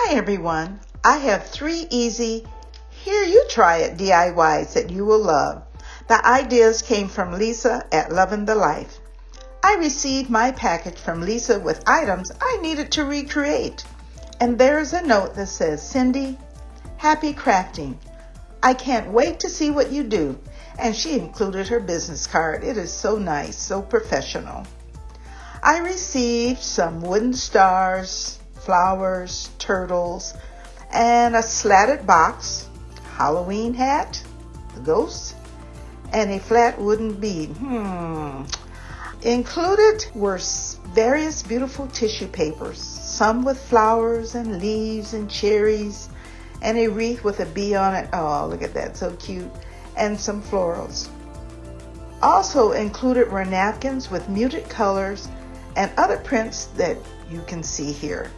Hi everyone, I have 3 easy, here you try it DIYs that you will love. The ideas came from Lisa at Lovin' the Life. I received my package from Lisa with items I needed to recreate. And there's a note that says, Cindy, happy crafting. I can't wait to see what you do. And she included her business card. It is so nice, so professional. I received some wooden stars, flowers, turtles, and a slatted box, Halloween hat, the ghost, and a flat wooden bead. Included were various beautiful tissue papers, some with flowers and leaves and cherries, and a wreath with a bee on it. Oh, look at that, so cute. And some florals. Also included were napkins with muted colors and other prints that you can see here.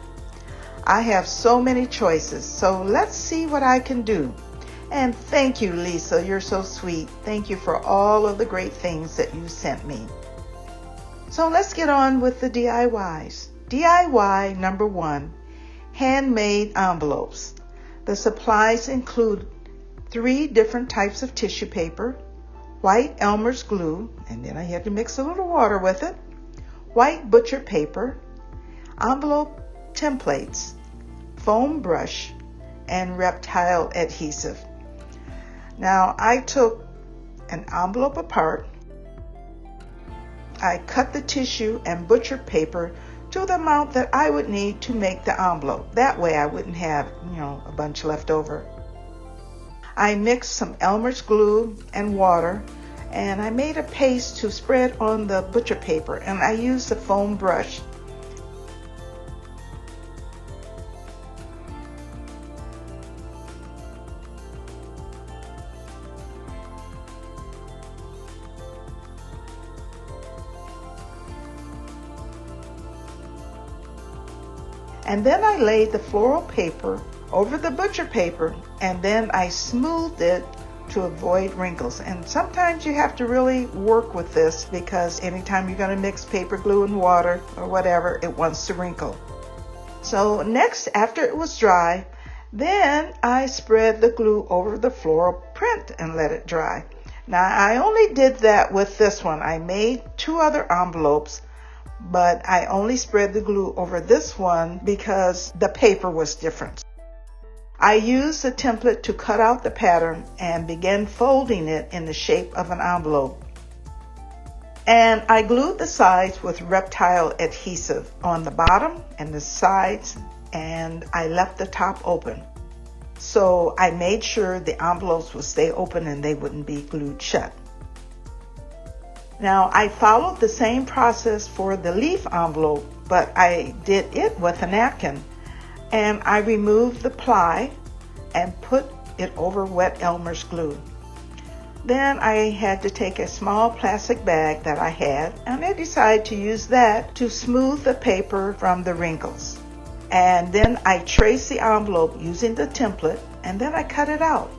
I have so many choices, so let's see what I can do. And thank you, Lisa, you're so sweet. Thank you for all of the great things that you sent me. So let's get on with the DIYs. DIY number 1, handmade envelopes. The supplies include 3 different types of tissue paper, white Elmer's glue, and then I had to mix a little water with it, white butcher paper, envelope templates, foam brush, and reptile adhesive. Now I took an envelope apart. I cut the tissue and butcher paper to the amount that I would need to make the envelope. That way I wouldn't have, a bunch left over. I mixed some Elmer's glue and water, and I made a paste to spread on the butcher paper, and I used a foam brush. And then I laid the floral paper over the butcher paper, and then I smoothed it to avoid wrinkles. And sometimes you have to really work with this because anytime you're going to mix paper glue and water or whatever, it wants to wrinkle. So next, after it was dry, then I spread the glue over the floral print and let it dry. Now I only did that with this one. I made 2 other envelopes, but I only spread the glue over this one because the paper was different. I used the template to cut out the pattern and began folding it in the shape of an envelope. And I glued the sides with reptile adhesive on the bottom and the sides, and I left the top open. So I made sure the envelopes would stay open and they wouldn't be glued shut. Now I followed the same process for the leaf envelope, but I did it with a napkin. And I removed the ply and put it over wet Elmer's glue. Then I had to take a small plastic bag that I had, and I decided to use that to smooth the paper from the wrinkles. And then I traced the envelope using the template, and then I cut it out.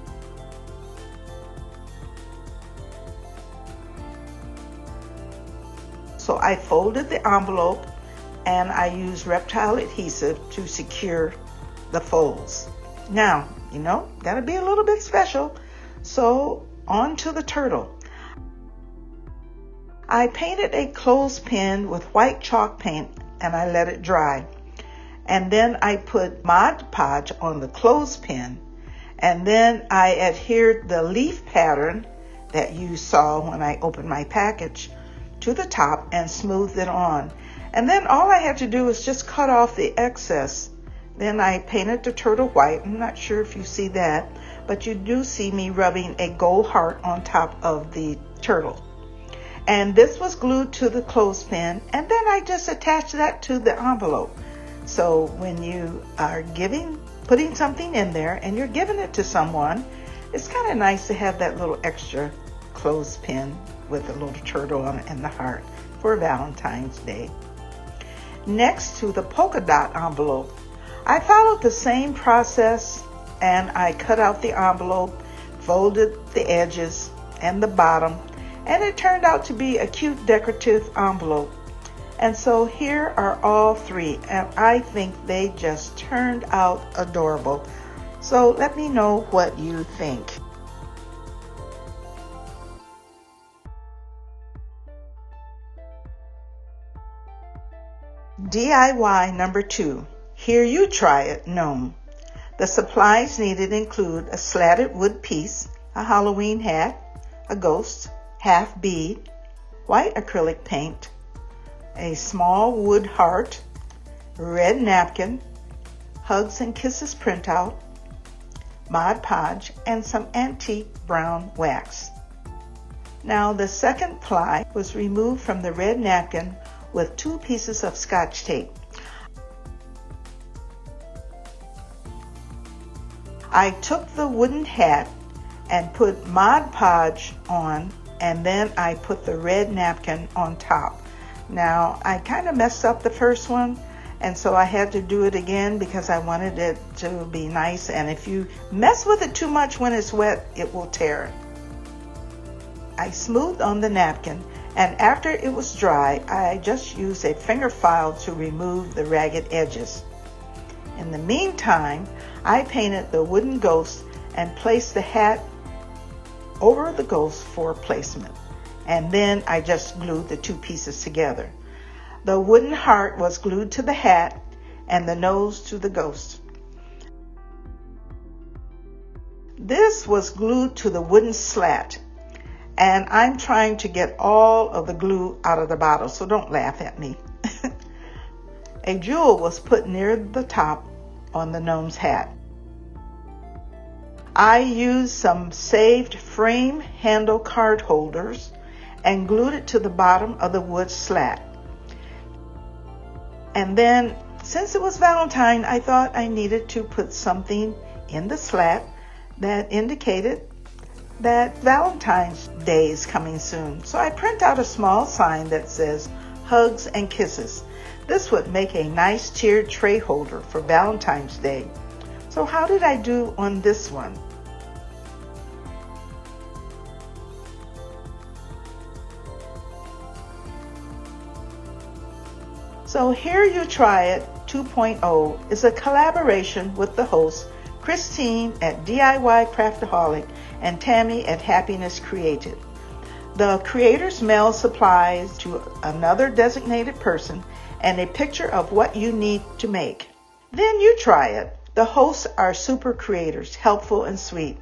So I folded the envelope and I used reptile adhesive to secure the folds. Now, gotta be a little bit special. So on to the turtle. I painted a clothespin with white chalk paint and I let it dry. And then I put Mod Podge on the clothespin, and then I adhered the leaf pattern that you saw when I opened my package to the top and smoothed it on. And then all I had to do was just cut off the excess. Then I painted the turtle white. I'm not sure if you see that, but you do see me rubbing a gold heart on top of the turtle. And this was glued to the clothespin, and then I just attached that to the envelope. So when you are putting something in there and you're giving it to someone, it's kind of nice to have that little extra clothespin with a little turtle on it and the heart for Valentine's Day. Next to the polka dot envelope, I followed the same process and I cut out the envelope, folded the edges and the bottom, and it turned out to be a cute decorative envelope. And so here are all three, and I think they just turned out adorable. So let me know what you think. DIY number 2. Here you try it, Gnome. The supplies needed include a slatted wood piece, a Halloween hat, a ghost, half bead, white acrylic paint, a small wood heart, red napkin, Hugs and Kisses printout, Mod Podge, and some antique brown wax. Now the second ply was removed from the red napkin with 2 pieces of Scotch tape. I took the wooden hat and put Mod Podge on, and then I put the red napkin on top. Now I kind of messed up the first one, and so I had to do it again because I wanted it to be nice, and if you mess with it too much when it's wet, it will tear. I smoothed on the napkin, and after it was dry, I just used a finger file to remove the ragged edges. In the meantime, I painted the wooden ghost and placed the hat over the ghost for placement, and then I just glued the 2 pieces together. The wooden heart was glued to the hat and the nose to the ghost. This was glued to the wooden slat, and I'm trying to get all of the glue out of the bottle, so don't laugh at me. A jewel was put near the top on the gnome's hat. I used some saved frame handle card holders and glued it to the bottom of the wood slat. And then, since it was Valentine, I thought I needed to put something in the slat that indicated that Valentine's Day is coming soon. So I print out a small sign that says Hugs and Kisses. This would make a nice tiered tray holder for Valentine's Day. So how did I do on this one? So Here You Try It 2.0 is a collaboration with the hosts Christine at DIY Craftaholic and Tami at Happiness Created. The creators mail supplies to another designated person and a picture of what you need to make. Then you try it. The hosts are super creators, helpful and sweet.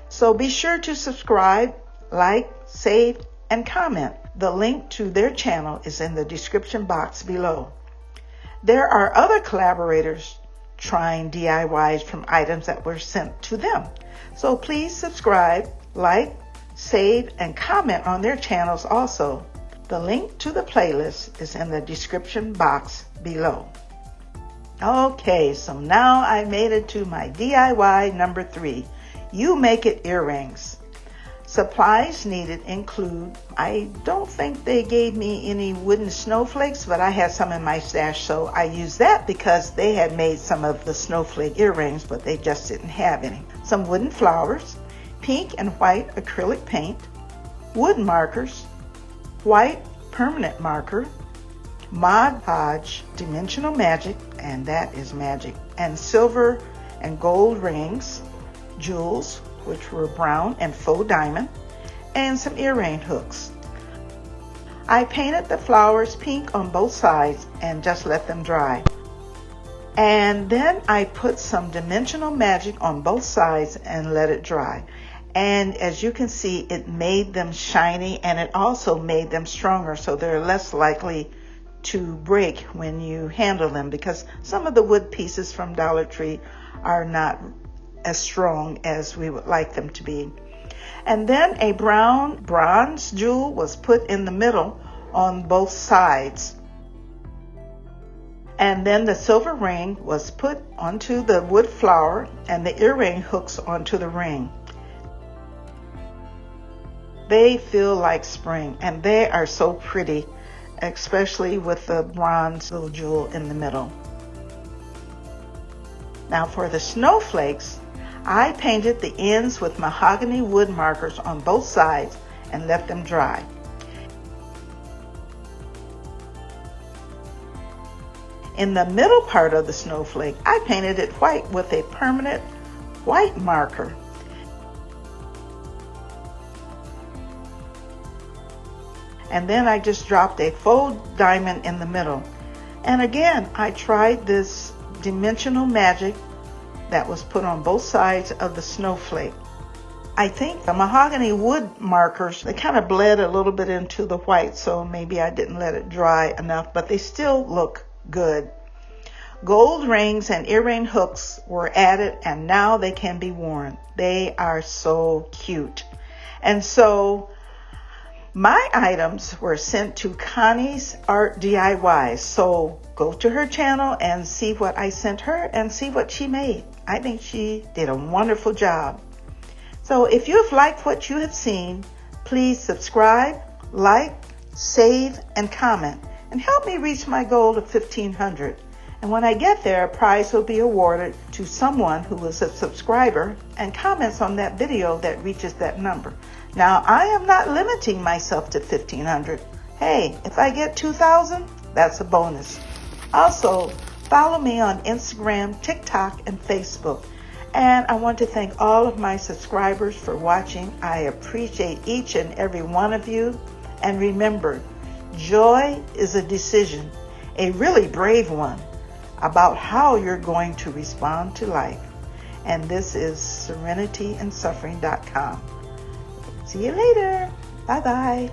So be sure to subscribe, like, save, and comment. The link to their channel is in the description box below. There are other collaborators trying DIYs from items that were sent to them. So please subscribe, like, save, and comment on their channels also. The link to the playlist is in the description box below. Okay, so now I made it to my DIY number 3. You Make It earrings. Supplies needed include, I don't think they gave me any wooden snowflakes, but I had some in my stash, so I used that because they had made some of the snowflake earrings, but they just didn't have any. Some wooden flowers, pink and white acrylic paint, wood markers, white permanent marker, Mod Podge dimensional magic, and that is magic, and silver and gold rings, jewels, which were brown and faux diamond, and some earring hooks. I painted the flowers pink on both sides and just let them dry. And then I put some dimensional magic on both sides and let it dry. And as you can see, it made them shiny, and it also made them stronger, so they're less likely to break when you handle them, because some of the wood pieces from Dollar Tree are not as strong as we would like them to be. And then a brown bronze jewel was put in the middle on both sides. And then the silver ring was put onto the wood flower and the earring hooks onto the ring. They feel like spring, and they are so pretty, especially with the bronze little jewel in the middle. Now for the snowflakes, I painted the ends with mahogany wood markers on both sides and let them dry. In the middle part of the snowflake, I painted it white with a permanent white marker. And then I just dropped a faux diamond in the middle. And again, I tried this dimensional magic that was put on both sides of the snowflake. I think the mahogany wood markers, they kind of bled a little bit into the white, so maybe I didn't let it dry enough, but they still look good. Gold rings and earring hooks were added, and now they can be worn. They are so cute. And so my items were sent to Connie's Art DIY. So go to her channel and see what I sent her and see what she made. I think she did a wonderful job. So if you've liked what you have seen, please subscribe, like, save, and comment, and help me reach my goal of 1,500. And when I get there, a prize will be awarded to someone who is a subscriber and comments on that video that reaches that number. Now, I am not limiting myself to 1,500. Hey, if I get 2,000, that's a bonus. Also, follow me on Instagram, TikTok, and Facebook. And I want to thank all of my subscribers for watching. I appreciate each and every one of you. And remember, joy is a decision, a really brave one, about how you're going to respond to life. And this is serenityandsuffering.com. See you later. Bye-bye.